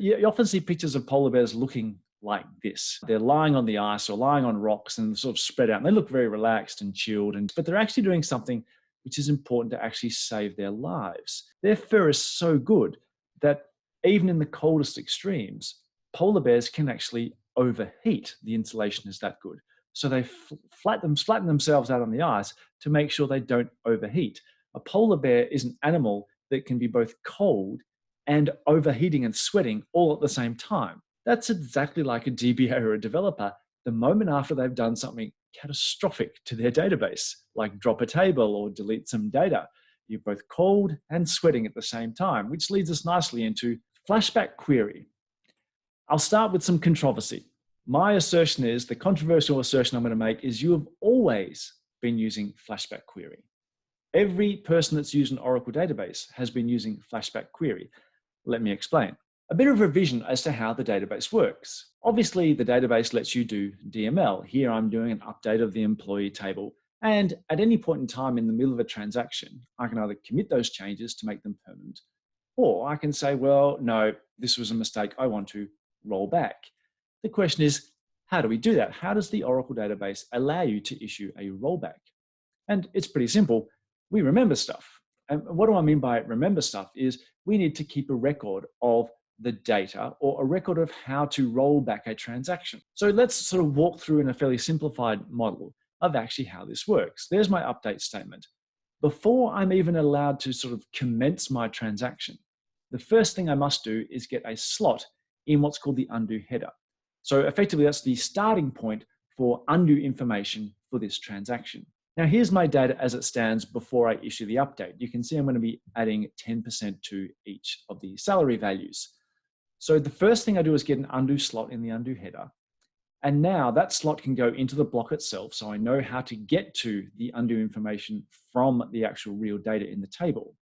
You often see pictures of polar bears looking like this. They're lying on the ice or lying on rocks and sort of spread out. And they look very relaxed and chilled, but they're actually doing something which is important to actually save their lives. Their fur is so good that even in the coldest extremes, polar bears can actually overheat. The insulation is that good. So they flatten themselves out on the ice to make sure they don't overheat. A polar bear is an animal that can be both cold and overheating and sweating all at the same time. That's exactly like a DBA or a developer the moment after they've done something catastrophic to their database, like drop a table or delete some data. You're both cold and sweating at the same time, which leads us nicely into Flashback query. I'll start with some controversy. My assertion is, the controversial assertion I'm going to make is, you have always been using Flashback query. Every person that's used an Oracle database has been using Flashback query. Let me explain. A bit of revision as to how the database works. Obviously, the database lets you do DML. Here I'm doing an update of the employee table. And at any point in time in the middle of a transaction, I can either commit those changes to make them permanent, or I can say, well, no, this was a mistake, I want to roll back. The question is, how do we do that? How does the Oracle database allow you to issue a rollback? And it's pretty simple. We remember stuff. And what do I mean by remember stuff is, we need to keep a record of the data or a record of how to roll back a transaction. So let's sort of walk through in a fairly simplified model of actually how this works. There's my update statement. Before I'm even allowed to sort of commence my transaction, the first thing I must do is get a slot in what's called the undo header. So effectively, that's the starting point for undo information for this transaction. Now, here's my data as it stands before I issue the update. You can see I'm going to be adding 10% to each of the salary values. So the first thing I do is get an undo slot in the undo header. And now that slot can go into the block itself, so I know how to get to the undo information from the actual real data in the table.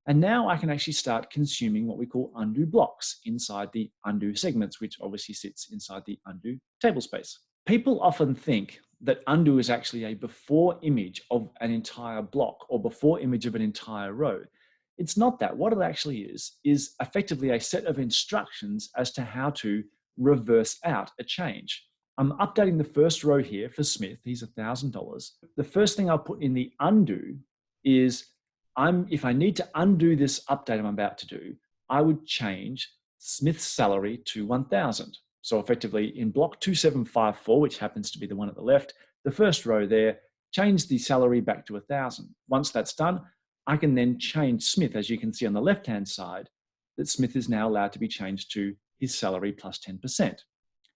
And now I can actually start consuming what we call undo blocks inside the undo segments, which obviously sits inside the undo table space. People often think that undo is actually a before image of an entire block or before image of an entire row. It's not that. What it actually is effectively a set of instructions as to how to reverse out a change. I'm updating the first row here for Smith. He's $1,000. The first thing I'll put in the undo is, if I need to undo this update I'm about to do, I would change Smith's salary to 1,000. So effectively in block 2754, which happens to be the one at the left, the first row there, change the salary back to 1,000. Once that's done, I can then change Smith, as you can see on the left-hand side, that Smith is now allowed to be changed to his salary plus 10%.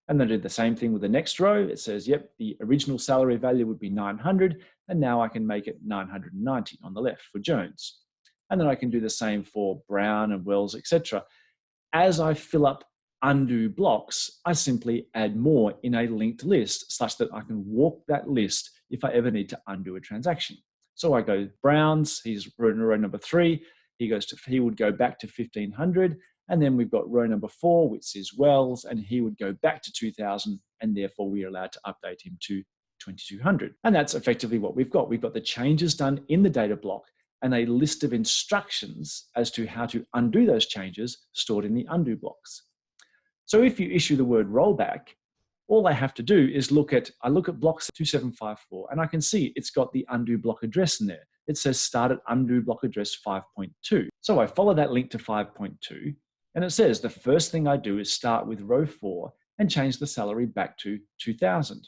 And then I do the same thing with the next row. It says, yep, the original salary value would be 900, and now I can make it 990 on the left for Jones. And then I can do the same for Brown and Wells, etc. As I fill up undo blocks, I simply add more in a linked list such that I can walk that list if I ever need to undo a transaction. So I go Brown's, he's row number 3, he would go back to 1,500, and then we've got row number 4, which is Wells, and he would go back to 2,000, and therefore we are allowed to update him to 2,200. And that's effectively what we've got. We've got the changes done in the data block and a list of instructions as to how to undo those changes stored in the undo blocks. So if you issue the word rollback, all I have to do is look at blocks 2754, and I can see it's got the undo block address in there. It says start at undo block address 5.2. So I follow that link to 5.2, and it says the first thing I do is start with row 4 and change the salary back to 2,000.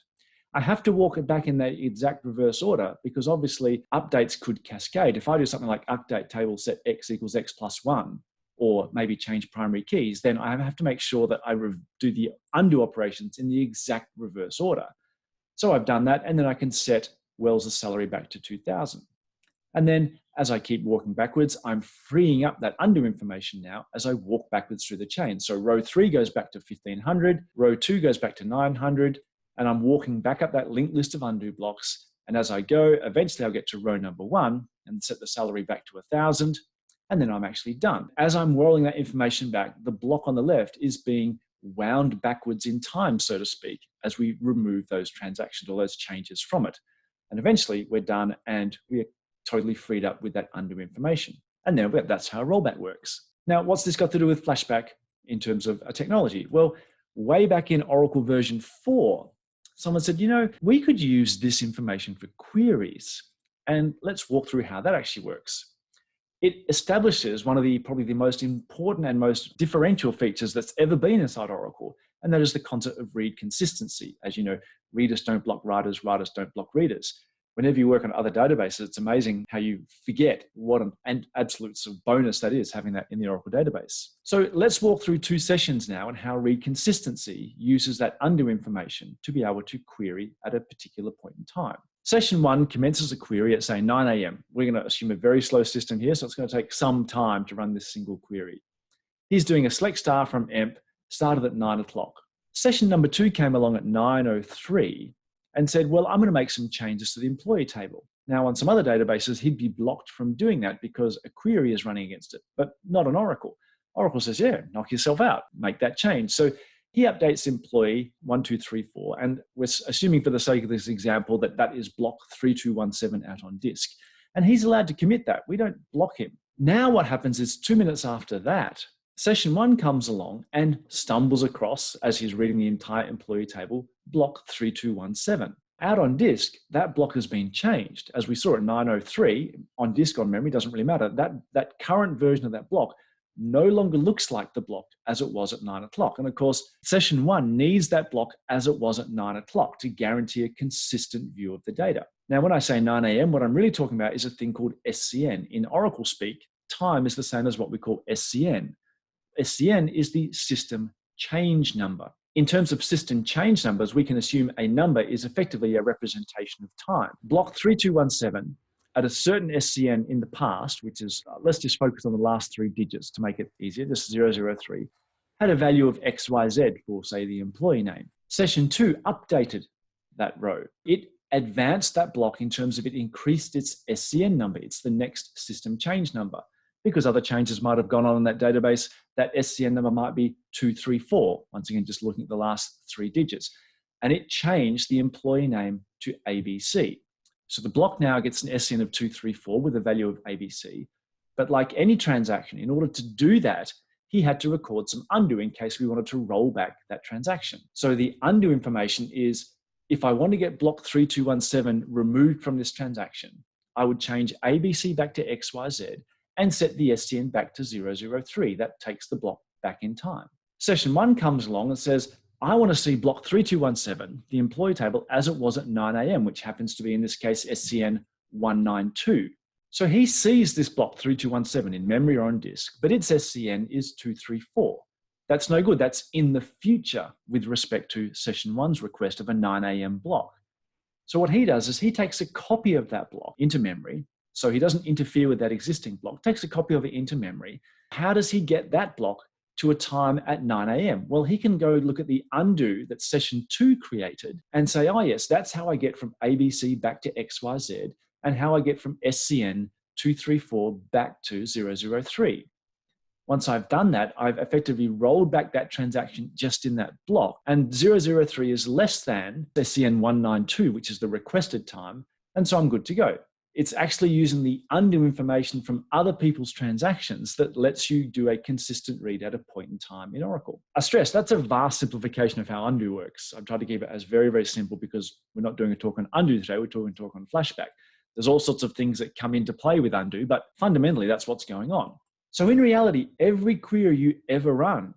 I have to walk it back in the exact reverse order because obviously updates could cascade. If I do something like update table set x equals x plus 1, or maybe change primary keys, then I have to make sure that I do the undo operations in the exact reverse order. So I've done that, and then I can set Wells' salary back to 2,000. And then as I keep walking backwards, I'm freeing up that undo information now as I walk backwards through the chain. So row 3 goes back to 1,500, row 2 goes back to 900, and I'm walking back up that linked list of undo blocks. And as I go, eventually I'll get to row number 1 and set the salary back to 1,000. And then I'm actually done. As I'm whirling that information back, the block on the left is being wound backwards in time, so to speak, as we remove those transactions or those changes from it. And eventually we're done and we are totally freed up with that undo information. And then that's how a rollback works. Now, what's this got to do with Flashback? in terms of a technology? Well, way back in Oracle version 4, someone said, we could use this information for queries. And let's walk through how that actually works. It establishes one of probably the most important and most differential features that's ever been inside Oracle, and that is the concept of read consistency. As you know, readers don't block writers, writers don't block readers. Whenever you work on other databases, it's amazing how you forget what an absolute sort of bonus that is, having that in the Oracle database. So let's walk through 2 sessions now and how read consistency uses that undo information to be able to query at a particular point in time. Session 1 commences a query at, say, 9 a.m. We're going to assume a very slow system here, so it's going to take some time to run this single query. He's doing a select star from emp, started at 9 o'clock. Session number 2 came along at 9:03 and said, well, I'm going to make some changes to the employee table. Now, on some other databases, he'd be blocked from doing that because a query is running against it, but not on Oracle. Oracle says, yeah, knock yourself out, make that change. So he updates employee 1234, and we're assuming for the sake of this example that that is block 3217 out on disk. And he's allowed to commit that. We don't block him. Now what happens is 2 minutes after that, session 1 comes along and stumbles across, as he's reading the entire employee table, block 3217. Out on disk, that block has been changed. As we saw at 9:03, on disk, on memory, doesn't really matter. That current version of that block no longer looks like the block as it was at 9 o'clock. And of course, session 1 needs that block as it was at 9 o'clock to guarantee a consistent view of the data. Now, when I say 9 a.m., what I'm really talking about is a thing called SCN. In Oracle speak, time is the same as what we call SCN. SCN is the system change number. In terms of system change numbers, we can assume a number is effectively a representation of time. Block 3217 at a certain SCN in the past, which is, let's just focus on the last 3 digits to make it easier, just 003, had a value of XYZ for, say, the employee name. Session 2 updated that row. It advanced that block in terms of it increased its SCN number. It's the next system change number. Because other changes might have gone on in that database, that SCN number might be 234. Once again, just looking at the last 3 digits. And it changed the employee name to ABC. So the block now gets an SCN of 234 with a value of ABC. But like any transaction, in order to do that, he had to record some undo in case we wanted to roll back that transaction. So the undo information is, if I want to get block 3217 removed from this transaction, I would change ABC back to XYZ and set the SCN back to 003. That takes the block back in time. Session 1 comes along and says, I want to see block 3217, the employee table, as it was at 9 a.m., which happens to be, in this case, SCN 192. So he sees this block 3217 in memory or on disk, but its SCN is 234. That's no good. That's in the future with respect to session 1's request of a 9 a.m. block. So what he does is he takes a copy of that block into memory. So he doesn't interfere with that existing block, takes a copy of it into memory. How does he get that block to a time at 9 a.m.? Well, he can go look at the undo that session 2 created and say, oh yes, that's how I get from ABC back to XYZ and how I get from SCN 234 back to 003. Once I've done that, I've effectively rolled back that transaction just in that block. And 003 is less than SCN 192, which is the requested time. And so I'm good to go. It's actually using the undo information from other people's transactions that lets you do a consistent read at a point in time in Oracle. I stress that's a vast simplification of how undo works. I've tried to keep it as very, very simple because we're not doing a talk on undo today, we're talking a talk on Flashback. There's all sorts of things that come into play with undo, but fundamentally that's what's going on. So in reality, every query you ever run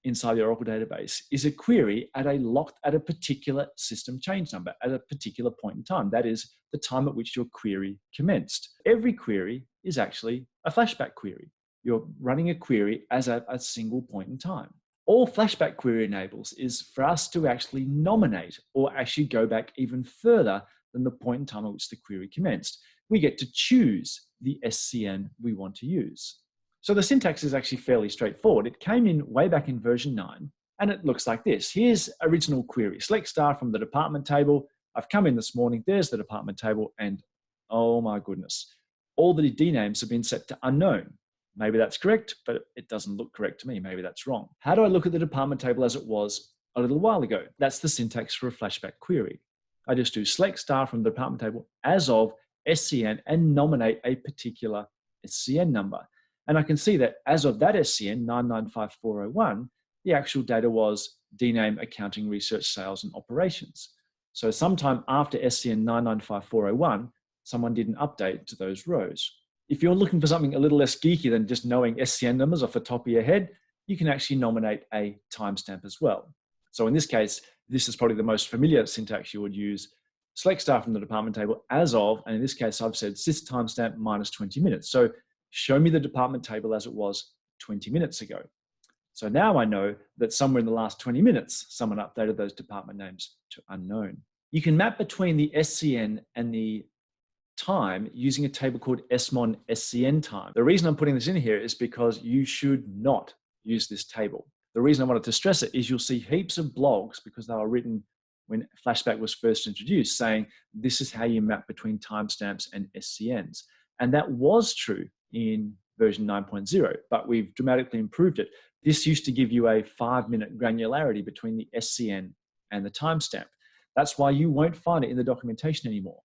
inside the Oracle database is a query at a particular system change number at a particular point in time. That is the time at which your query commenced. Every query is actually a flashback query. You're running a query as at a single point in time. All flashback query enables is for us to actually nominate or actually go back even further than the point in time at which the query commenced. We get to choose the SCN we want to use. So the syntax is actually fairly straightforward. It came in way back in version 9, and it looks like this. Here's original query. Select star from the department table. I've come in this morning. There's the department table, and oh my goodness, all the D names have been set to unknown. Maybe that's correct, but it doesn't look correct to me. Maybe that's wrong. How do I look at the department table as it was a little while ago? That's the syntax for a flashback query. I just do select star from the department table as of SCN and nominate a particular SCN number. And I can see that as of that SCN 995401, the actual data was DNAME accounting, research, sales, and operations. So sometime after SCN 995401, someone did an update to those rows. If you're looking for something a little less geeky than just knowing SCN numbers off the top of your head, you can actually nominate a timestamp as well. So in this case, this is probably the most familiar syntax you would use. Select star from the department table as of, and in this case, I've said sys timestamp minus 20 minutes. So show me the department table as it was 20 minutes ago. So now I know that somewhere in the last 20 minutes, someone updated those department names to unknown. You can map between the SCN and the time using a table called SMON SCN time. The reason I'm putting this in here is because you should not use this table. The reason I wanted to stress it is you'll see heaps of blogs, because they were written when Flashback was first introduced, saying this is how you map between timestamps and SCNs. And that was true in version 9.0, but we've dramatically improved it. This used to give you a 5-minute granularity between the SCN and the timestamp. That's why you won't find it in the documentation anymore.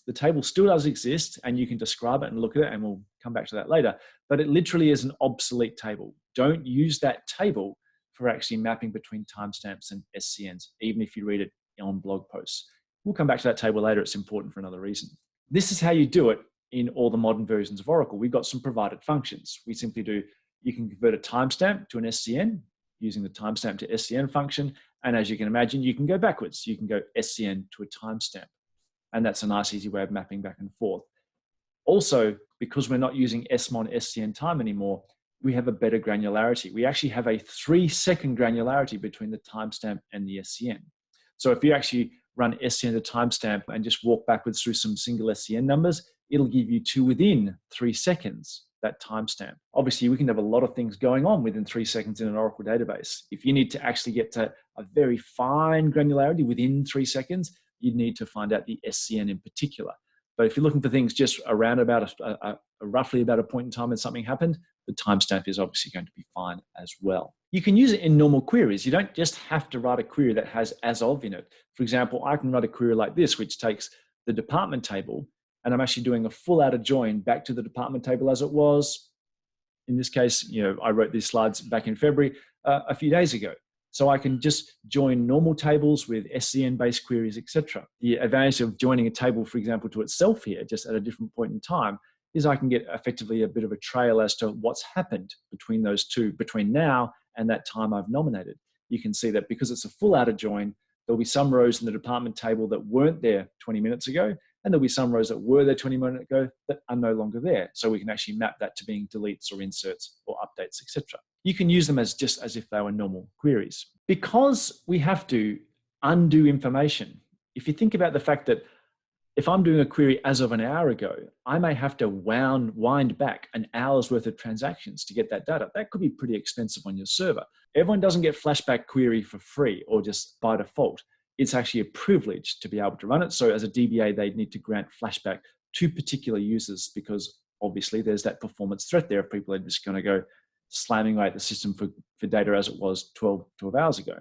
The table still does exist, and you can describe it and look at it, and we'll come back to that later, but it literally is an obsolete table. Don't use that table for actually mapping between timestamps and SCNs, even if you read it on blog posts. We'll come back to that table later. It's important for another reason. This is how you do it in all the modern versions of Oracle. We've got some provided functions. We simply do, you can convert a timestamp to an SCN using the timestamp to SCN function. And as you can imagine, you can go backwards. You can go SCN to a timestamp. And that's a nice, easy way of mapping back and forth. Also, because we're not using SMON SCN time anymore, we have a better granularity. We actually have a 3-second granularity between the timestamp and the SCN. So if you actually run SCN to timestamp and just walk backwards through some single SCN numbers, it'll give you to within 3 seconds, that timestamp. Obviously, we can have a lot of things going on within 3 seconds in an Oracle database. If you need to actually get to a very fine granularity within 3 seconds, you need to find out the SCN in particular. But if you're looking for things just around about roughly about a point in time when something happened, the timestamp is obviously going to be fine as well. You can use it in normal queries. You don't just have to write a query that has as of in it. For example, I can write a query like this, which takes the department table, and I'm actually doing a full outer join back to the department table as it was. In this case, I wrote these slides back in February a few days ago. So I can just join normal tables with SCN-based queries, etc. The advantage of joining a table, for example, to itself here, just at a different point in time, is I can get effectively a bit of a trail as to what's happened between those two, between now and that time I've nominated. You can see that because it's a full outer join, there'll be some rows in the department table that weren't there 20 minutes ago, and there'll be some rows that were there 20 minutes ago that are no longer there. So we can actually map that to being deletes or inserts or updates, etc. You can use them as just as if they were normal queries. Because we have to undo information, if you think about the fact that if I'm doing a query as of an hour ago, I may have to wind back an hour's worth of transactions to get that data. That could be pretty expensive on your server. Everyone doesn't get Flashback query for free or just by default. It's actually a privilege to be able to run it. So as a DBA, they need to grant Flashback to particular users, because obviously there's that performance threat there if people are just going to go slamming away at the system for data as it was 12 hours ago.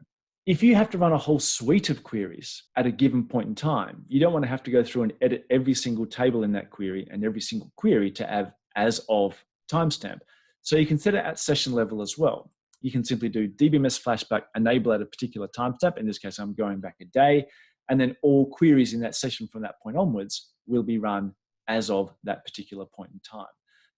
If you have to run a whole suite of queries at a given point in time, you don't want to have to go through and edit every single table in that query and every single query to have as of timestamp. So you can set it at session level as well. You can simply do DBMS Flashback enable at a particular timestamp. In this case, I'm going back a day, and then all queries in that session from that point onwards will be run as of that particular point in time.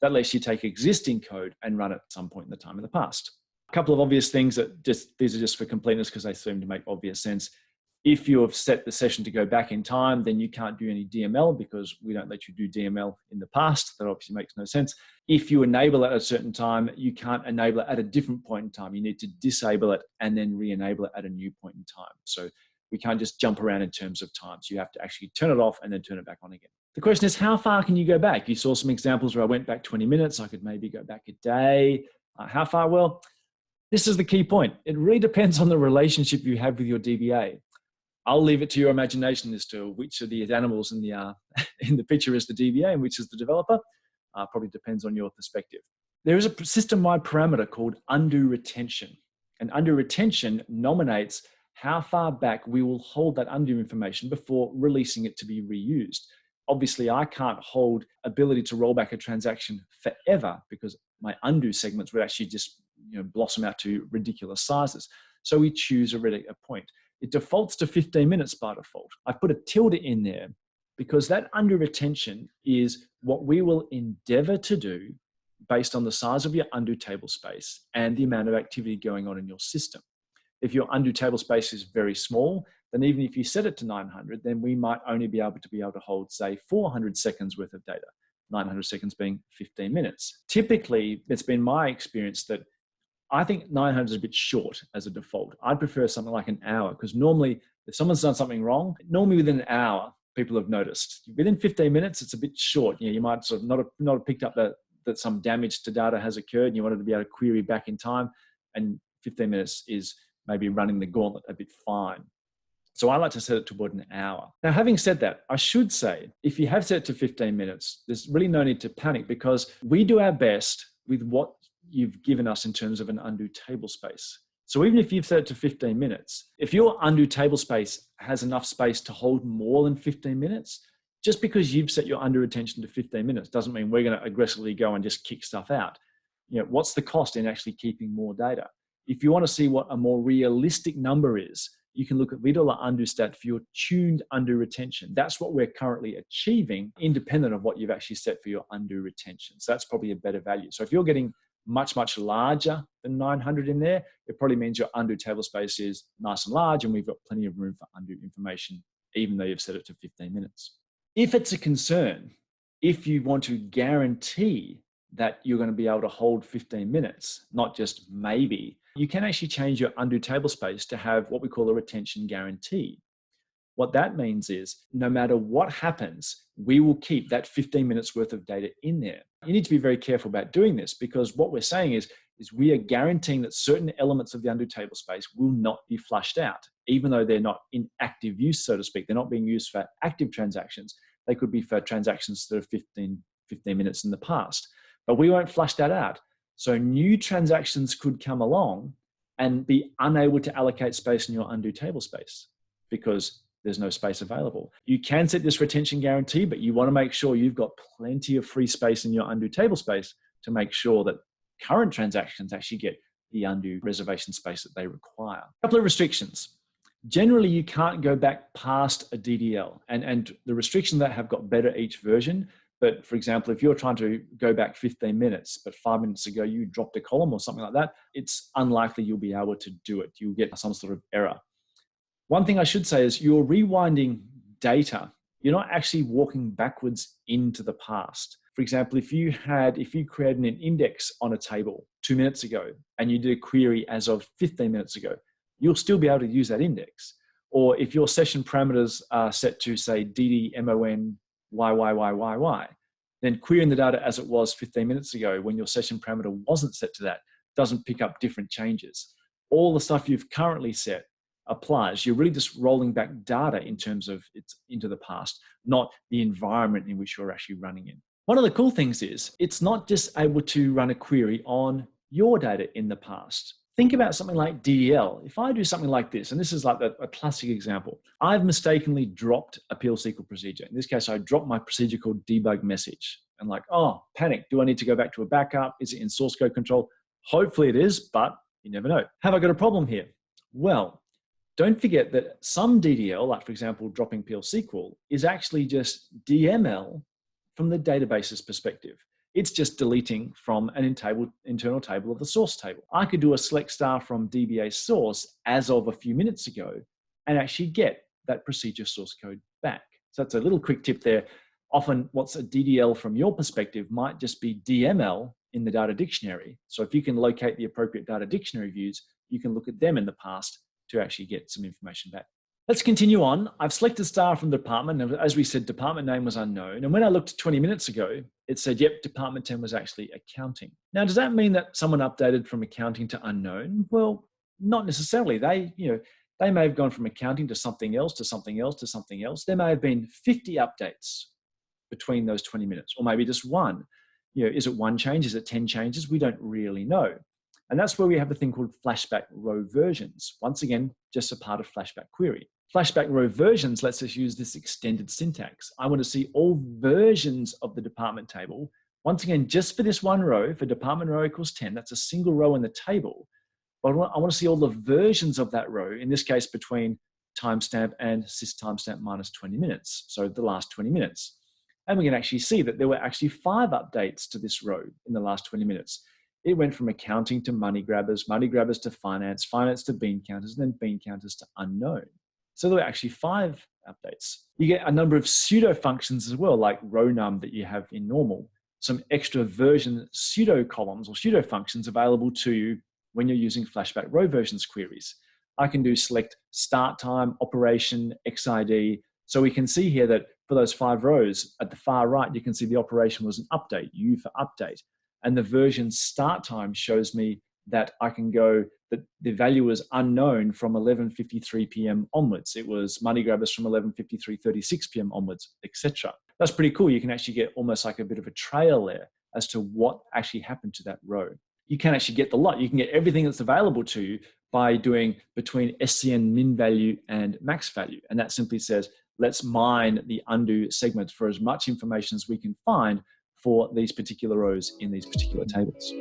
That lets you take existing code and run it at some point in the time in the past. A couple of obvious things that these are just for completeness because they seem to make obvious sense. If you have set the session to go back in time, then you can't do any DML because we don't let you do DML in the past. That obviously makes no sense. If you enable it at a certain time, you can't enable it at a different point in time. You need to disable it and then re-enable it at a new point in time. So we can't just jump around in terms of times. You have to actually turn it off and then turn it back on again. The question is, how far can you go back? You saw some examples where I went back 20 minutes. I could maybe go back a day. How far? Well, this is the key point. It really depends on the relationship you have with your DBA. I'll leave it to your imagination as to which of the animals in the picture is the DBA and which is the developer. Probably depends on your perspective. There is a system-wide parameter called undo retention. And undo retention nominates how far back we will hold that undo information before releasing it to be reused. obviously I can't hold ability to roll back a transaction forever because my undo segments would actually just blossom out to ridiculous sizes. So we choose a point. It defaults to 15 minutes by default. I put a tilde in there because that undo retention is what we will endeavor to do based on the size of your undo table space and the amount of activity going on in your system. If your undo table space is very small, then even if you set it to 900, then we might only be able to hold, say, 400 seconds worth of data, 900 seconds being 15 minutes. Typically, it's been my experience that I think 900 is a bit short as a default. I'd prefer something like an hour, because normally if someone's done something wrong, normally within an hour, people have noticed. Within 15 minutes, it's a bit short. You might sort of not have picked up that some damage to data has occurred and you wanted to be able to query back in time, and 15 minutes is maybe running the gauntlet a bit fine. So I like to set it toward an hour. Now, having said that, I should say, if you have set it to 15 minutes, there's really no need to panic, because we do our best with what you've given us in terms of an undo table space. So even if you've set it to 15 minutes, if your undo table space has enough space to hold more than 15 minutes, just because you've set your undo retention to 15 minutes doesn't mean we're going to aggressively go and just kick stuff out. What's the cost in actually keeping more data? If you want to see what a more realistic number is, you can look at $undo stat for your tuned undo retention. That's what we're currently achieving, independent of what you've actually set for your undo retention. So that's probably a better value. So if you're getting much, much larger than 900 in there, it probably means your undo table space is nice and large, and we've got plenty of room for undo information, even though you've set it to 15 minutes. If it's a concern, if you want to guarantee that you're going to be able to hold 15 minutes, not just maybe, you can actually change your undo table space to have what we call a retention guarantee. What that means is no matter what happens, we will keep that 15 minutes worth of data in there. You need to be very careful about doing this, because what we're saying is we are guaranteeing that certain elements of the undo table space will not be flushed out, even though they're not in active use, so to speak. They're not being used for active transactions. They could be for transactions that are 15 minutes in the past, but we won't flush that out. So new transactions could come along and be unable to allocate space in your undo table space because there's no space available. You can set this retention guarantee, but you want to make sure you've got plenty of free space in your undo table space to make sure that current transactions actually get the undo reservation space that they require. A couple of restrictions. Generally, you can't go back past a DDL, and the restrictions that have got better each version. But for example, if you're trying to go back 15 minutes, but 5 minutes ago you dropped a column or something like that, it's unlikely you'll be able to do it. You'll get some sort of error. One thing I should say is you're rewinding data. You're not actually walking backwards into the past. For example, if you created an index on a table 2 minutes ago and you did a query as of 15 minutes ago, you'll still be able to use that index. Or if your session parameters are set to, say, DDMON YYYYY, then querying the data as it was 15 minutes ago when your session parameter wasn't set to that doesn't pick up different changes. All the stuff you've currently set applies. You're really just rolling back data in terms of it's into the past, not the environment in which you're actually running in. One of the cool things is it's not just able to run a query on your data in the past. Think about something like DDL. If I do something like this, and this is like a classic example, I've mistakenly dropped a PL SQL procedure. In this case, I dropped my procedure called debug message. And like, oh, panic. Do I need to go back to a backup? Is it in source code control? Hopefully it is, but you never know. Have I got a problem here? Well, don't forget that some DDL, like for example, dropping PL SQL, is actually just DML from the database's perspective. It's just deleting from an internal table of the source table. I could do a select star from DBA source as of a few minutes ago and actually get that procedure source code back. So that's a little quick tip there. Often what's a DDL from your perspective might just be DML in the data dictionary. So if you can locate the appropriate data dictionary views, you can look at them in the past to actually get some information back. Let's continue on. I've selected star from the department. And as we said, department name was unknown. And when I looked 20 minutes ago, it said, yep, department 10 was actually accounting. Now, does that mean that someone updated from accounting to unknown? Well, not necessarily. They may have gone from accounting to something else, to something else, to something else. There may have been 50 updates between those 20 minutes, or maybe just one. Is it one change? Is it 10 changes? We don't really know. And that's where we have a thing called flashback row versions. Once again, just a part of flashback query. Flashback row versions lets us use this extended syntax. I want to see all versions of the department table. Once again, just for this one row, for department row equals 10, that's a single row in the table. But I want to see all the versions of that row, in this case, between timestamp and sys timestamp minus 20 minutes. So the last 20 minutes. And we can actually see that there were actually 5 updates to this row in the last 20 minutes. It went from accounting to money grabbers to finance, finance to bean counters, and then bean counters to unknown. So there were actually 5 updates. You get a number of pseudo functions as well, like row num that you have in normal. Some extra version pseudo columns or pseudo functions available to you when you're using Flashback row versions queries. I can do select start time, operation, XID. So we can see here that for those 5 rows at the far right, you can see the operation was an update, U for update. And the version start time shows me that I can go, that the value was unknown from 11:53 p.m. onwards. It was money grabbers from 11:53:36 p.m. onwards, etc. That's pretty cool. You can actually get almost like a bit of a trail there as to what actually happened to that row. You can actually get the lot. You can get everything that's available to you by doing between SCN min value and max value. And that simply says, let's mine the undo segment for as much information as we can find for these particular rows in these particular tables.